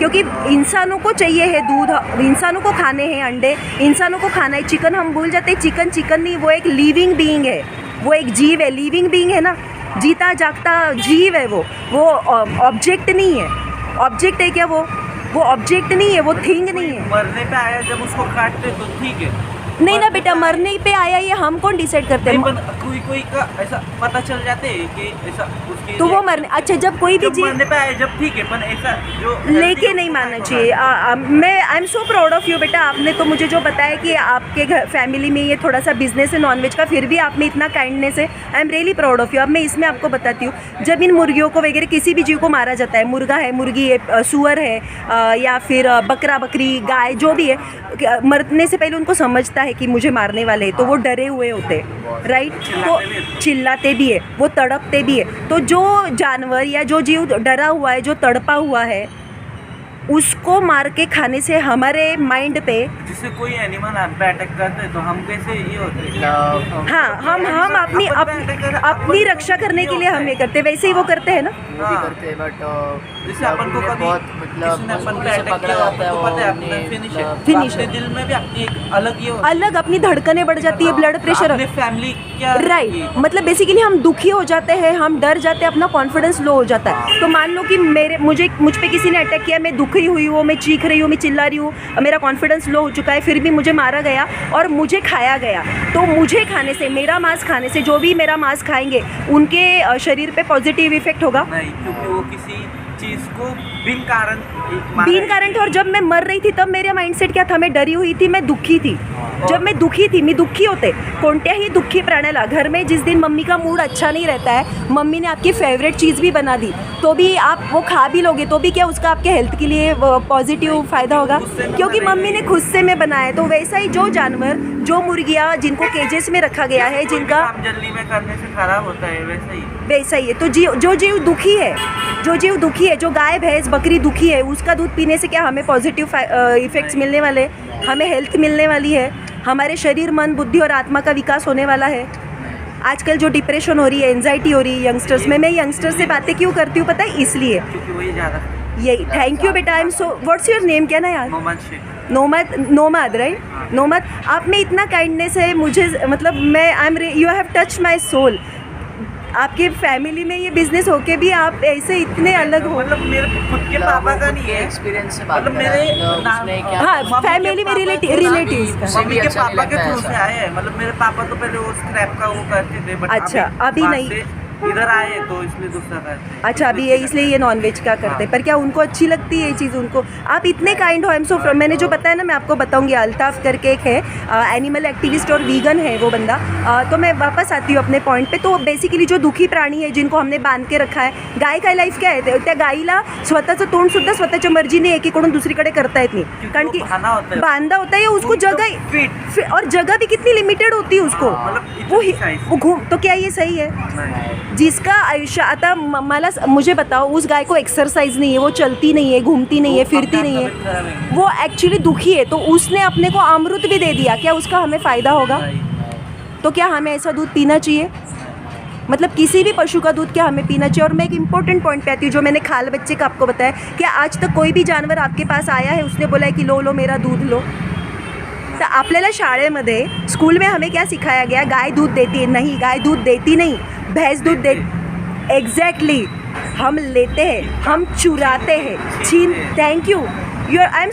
क्योंकि इंसानों को चाहिए है दूध, इंसानों को खाने हैं अंडे, इंसानों को खाना है चिकन। हम भूल जाते हैं चिकन चिकन नहीं, वो एक लिविंग बीइंग है, वो एक जीव है, लिविंग बीइंग है ना, जीता जागता जीव है वो ऑब्जेक्ट नहीं है। ऑब्जेक्ट है क्या वो ऑब्जेक्ट नहीं है, वो थिंग नहीं है। मरने पे आया जब उसको काटते तो ठीक है, नहीं ना बेटा, मरने पे आया ये हम कौन डिसाइड करते हैं? कोई का ऐसा पता चल जाते हैं कि ऐसा उसकी तो वो मरने, अच्छा जब कोई भी चीज मरने पे आए जब ठीक है, पर ऐसा जो लेके नहीं मानना चाहिए। मैं आई am so proud of you बेटा, आपने तो मुझे जो बताया कि आपके घर फैमिली में ये थोड़ा सा बिजनेस है नॉनवेज का, फिर भी आप में इतना काइंडनेस है। आई am really proud of you. अब मैं इसमें आपको बताती हूँ, जब इन मुर्गियों को वगैरह किसी भी जीव को मारा जाता है, मुर्गा है, मुर्गी है, सुअर है, या फिर बकरा बकरी गाय जो भी है, मरने से पहले उनको समझता है कि मुझे मारने वाले हैं, तो वो डरे हुए होते हैं, राइट? तो चिल्लाते भी है, वो तड़पते भी है। तो जो जानवर या जो जीव डरा हुआ है, जो तड़पा हुआ है, उसको मार के खाने से हमारे माइंड पे, जिससे कोई एनिमल हम पे अटैक करते हैं तो हम कैसे ये होते हैं, हाँ हम अपनी रक्षा करने के लिए हम ये करते हैं, वैसे ही वो करते हैं ना, वो भी करते हैं। बट जैसे अपन को कभी बहुत किसी ने अपन पे अटैक किया जाता है, तो वो पता है अपने फिनिश है, दिल में भी अपनी एक अलग ये अलग अपनी धड़कनें बढ़ जाती है, ब्लड प्रेशर, अपने फैमिली क्या, राइट। मतलब बेसिकली हम दुखी हो जाते हैं, हम डर जाते हैं, अपना कॉन्फिडेंस लो हो जाता है। तो मान लो कि मुझ पे किसी ने अटैक किया, मैं दुखी हुई हूँ, मैं चीख रही हूँ, मैं चिल्ला रही हूँ, मेरा कॉन्फिडेंस लो हो चुका है, फिर भी मुझे मारा गया और मुझे खाया गया, तो मुझे खाने से, मेरा मांस खाने से, जो भी मेरा मांस खाएंगे उनके शरीर पे पॉजिटिव इफेक्ट होगा नहीं, क्योंकि वो किसी चीज को बिन कारण थे। और जब मैं मर रही थी तब मेरा माइंडसेट क्या था? मैं डरी हुई थी, मैं दुखी थी। जब मैं दुखी थी, मी दुःखी होते कोणत्याही दुःखी प्राण्याला घर में जिस दिन मम्मी का मूड अच्छा नहीं रहता है, मम्मी ने आपकी फेवरेट चीज़ भी बना दी, तो भी आप वो खा भी लोगे, तो भी क्या उसका आपके हेल्थ के लिए पॉजिटिव फ़ायदा होगा? क्योंकि मम्मी ने खुद से में बनाया। तो वैसा ही जो जानवर, जो मुर्गियाँ जिनको केजेस में रखा गया है, जिनका जल्दी में करने से खराब होता है, वैसा ही है। तो जो जीव दुखी है, जो गाय भैंस बकरी दुखी है, उसका दूध पीने से क्या हमें पॉजिटिव इफेक्ट्स मिलने वाले, हमें हेल्थ मिलने वाली है, हमारे शरीर मन बुद्धि और आत्मा का विकास होने वाला है। आजकल जो डिप्रेशन हो रही है, एंजाइटी हो रही है यंगस्टर्स में, मैं यंगस्टर्स से बातें क्यों करती हूँ पता है? इसलिए क्योंकि वही ज़्यादा यही। थैंक यू बेटा। आई am so, what's your name? क्या ना यार? नोमाद राइट? नोमाद, आप में इतना काइंडनेस है, मुझे मतलब मैं you have touch my soul. आपके फैमिली में ये बिजनेस होके भी आप ऐसे इतने अलग हो। मतलब मेरे खुद के पापा का नहीं है एक्सपीरियंस से बात मतलब कर रहे हैं। हाँ, फैमिली में रिलेटिव्स का। मम्मी के पापा के थ्रू से आए हैं। मतलब मेरे पापा तो पहले वो स्क्रैप का वो करते थे, बट अच्छा, अभी नहीं, इधर आए तो इसलिए दूसरा करते हैं। अच्छा, अभी ये इसलिए ये नॉनवेज का करते हैं। पर क्या उनको अच्छी लगती है ये चीज़? उनको आप इतने काइंड हो। आई एम सो, मैंने जो बताया ना, मैं आपको बताऊंगी। अल्ताफ करके एक है, एनिमल एक्टिविस्ट और वीगन है वो बंदा। तो मैं वापस आती हूँ अपने पॉइंट पे। तो बेसिकली जो दुखी प्राणी है, जिनको हमने बांध के रखा है, गाय का लाईफ काय आहे? त्या गाईला स्वतःचं तोंड सुद्धा स्वतःच्या मर्जीने एकीकडून दुसरीकडे करता येत नाही, कारण की बांधा होता है उसको जगह, और जगह भी कितनी लिमिटेड होती है उसको। वो घूम, तो क्या ये सही है? जिसका आयुष्य, आता मुझे बताओ, उस गाय को एक्सरसाइज नहीं है, वो चलती नहीं है, घूमती नहीं है, फिरती नहीं है, वो एक्चुअली दुखी है, तो उसने अपने को अमृत भी दे दिया, क्या उसका हमें फ़ायदा होगा? तो क्या हमें ऐसा दूध पीना चाहिए? मतलब किसी भी पशु का दूध क्या हमें पीना चाहिए? और मैं एक इम्पॉर्टेंट पॉइंट पे आती हूँ, जो मैंने खाल बच्चे का आपको बताया, कि आज तक कोई भी जानवर आपके पास आया है, उसने बोला है कि लो मेरा दूध लो? तो आपल्याला शाळेमध्ये, स्कूल में हमें क्या सिखाया गया? गाय दूध देती है? नहीं, गाय दूध देती नहीं, भैंस दूध दे। एग्जैक्टली, हम लेते हैं, हम चुराते हैं, छीन। Thank you, I am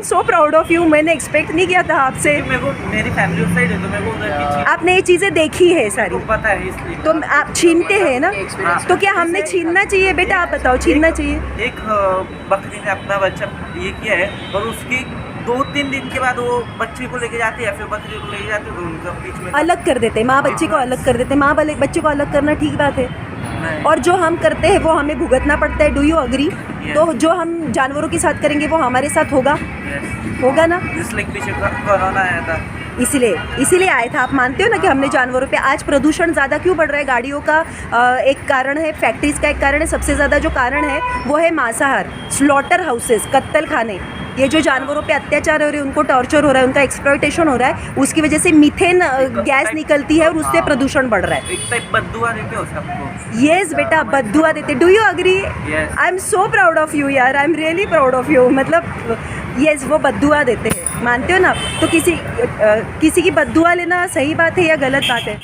so proud of you. मैंने एक्सपेक्ट नहीं किया था आपसे। मेरी फैमिली उस साइड है, तो मेरे को उधर की चीज़, आपने ये चीज़ें देखी है सारी, पता है, इसलिए तो आप छीनते हैं ना? तो क्या हमने छीनना चाहिए बेटा? आप बताओ, छीनना चाहिए? एक बकरी ने अपना बच्चा ये किया है, और उसकी 2-3 दिन के बाद वो बच्चे को लेके जाती है, फिर बकरी को लेके जाते, तो उनका बीच में अलग कर देते हैं। माँ बच्चे को अलग कर देते हैं। माँ बच्चे को अलग करना ठीक बात है, और जो हम करते हैं वो हमें भुगतना पड़ता है। Do you agree? तो जो हम जानवरों के साथ करेंगे वो हमारे साथ होगा, होगा ना? पीछे कोरोना आया था, इसीलिए आया था। आप मानते हो ना कि हमने जानवरों पे, आज प्रदूषण ज़्यादा क्यों बढ़ रहा है? गाड़ियों का एक कारण है, फैक्ट्रीज़ का एक कारण है, सबसे ज़्यादा जो कारण है वो है मांसाहार, स्लॉटर हाउसेस, कत्तल खाने। ये जो जानवरों पे अत्याचार हो रहे हैं, उनको टॉर्चर हो रहा है, उनका एक्सप्लॉयटेशन हो रहा है, उसकी वजह से मीथेन गैस निकलती है और उससे प्रदूषण बढ़ रहा है। एक टाइप बद्दुआ देते हो सबको। यस बेटा, बद्दुआ देते। Do you agree? Yes. I am so proud of you यार, I am really proud of you. मतलब यस, वो बद्दुआ देते हैं, मानते हो ना? तो किसी की बद्दुआ लेना सही बात है या गलत बात है?